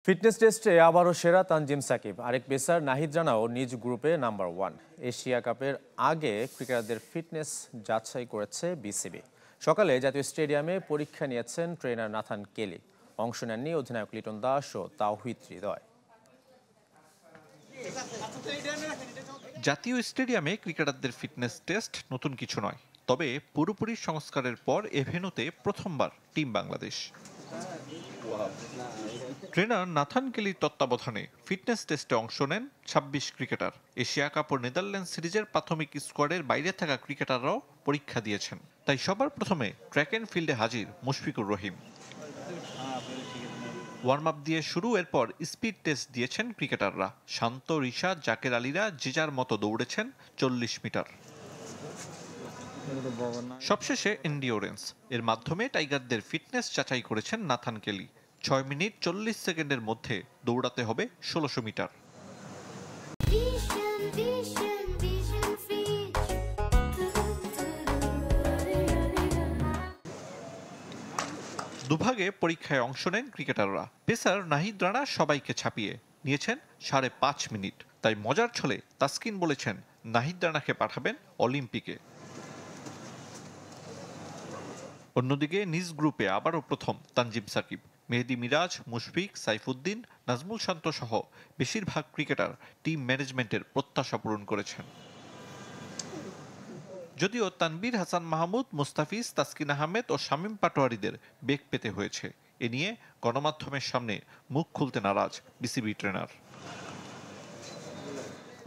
Fitness টেস্টে আবারও সেরা তানজিম সাকিব, আরেক পেসার নাহিদ রানাও নিজ গ্রুপে নাম্বার 1। এশিয়া কাপের আগে ক্রিকেটারদের ফিটনেস যাচাই করেছে বিসিবি। সকালে জাতীয় স্টেডিয়ামে পরীক্ষা নিয়েছেন ট্রেনার নাথান কেলি। অংশ নেননি অধিনায়ক লিটন দাস ও তাওহিদ হৃদয়। জাতীয় স্টেডিয়ামে ক্রিকেটারদের ফিটনেস টেস্ট নতুন কিছু নয়, তবে পুরোপুরি সংস্কারের পর এ ভেন্যুতে প্রথমবার টিম বাংলাদেশ। ট্রেনার নাথান কেলির তত্ত্বাবধানে ফিটনেস টেস্টে অংশ নেন ২৬ ক্রিকেটার। এশিয়া কাপ ও নেদারল্যান্ড সিরিজের প্রাথমিক স্কোয়াডের বাইরে থাকা ক্রিকেটাররাও পরীক্ষা দিয়েছেন। তাই সবার প্রথমে ট্র্যাক অ্যান্ড ফিল্ডে হাজির মুশফিকুর রহিম। ওয়ার্ম আপ দিয়ে শুরু, এরপর স্পিড টেস্ট দিয়েছেন ক্রিকেটাররা। শান্ত, রিশাদ, জাকের আলীরা যে যার মতো দৌড়েছেন ৪০ মিটার। সবশেষে এন্ডিওরেন্স এর মাধ্যমে টাইগারদের ফিটনেস যাচাই করেছেন নাথান কেলি। ৬ মিনিট ৪০ সেকেন্ডের মধ্যে দৌড়াতে হবে ১৬০০ মিটার। দুভাগে পরীক্ষায় অংশ নেন ক্রিকেটাররা। পেসার নাহিদ রানা সবাইকে ছাপিয়ে নিয়েছেন ৫.৫ মিনিট। তাই মজার ছলে তাসকিন বলেছেন নাহিদ রানাকে পাঠাবেন অলিম্পিকে। অন্যদিকে নিজ গ্রুপে আবারও প্রথম তানজিম সাকিব। মেহেদী মিরাজ, মুশফিক, সাইফুদ্দিন, নাজমুল শান্ত সহ বেশিরভাগ ক্রিকেটার টিম ম্যানেজমেন্টের প্রত্যাশা পূরণ করেছেন। যদিও তানবীর হাসান মাহমুদ, মুস্তাফিজ, তাসকিন আহমেদ ও শামীম পাটোয়ারীদের বেগ পেতে হয়েছে। এ নিয়ে গণমাধ্যমের সামনে মুখ খুলতে নারাজ বিসিবি ট্রেনার।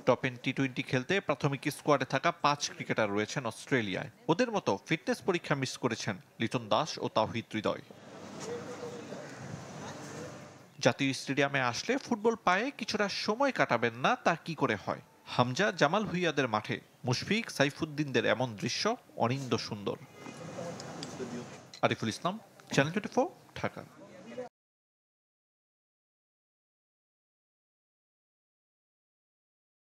টপ এন্ড টি-20 খেলতে প্রাথমিক স্কোয়াডে থাকা ৫ ক্রিকেটার রয়েছেন অস্ট্রেলিয়ায়। ওদের মতো ফিটনেস পরীক্ষা মিস করেছেন লিটন দাস ও তাওহিদ হৃদয়। জাতীয় স্টেডিয়ামে আসলে ফুটবল পায়ে কিছুটা সময় কাটাবেন না তা কি করে হয়? হামজা, জামাল ভুঁইয়াদের মাঠে মুশফিক, সাইফুদ্দিনদের এমন দৃশ্য অনিন্দ্য সুন্দর। আরিফুল ইসলাম, চ্যানেল 24, ঢাকা।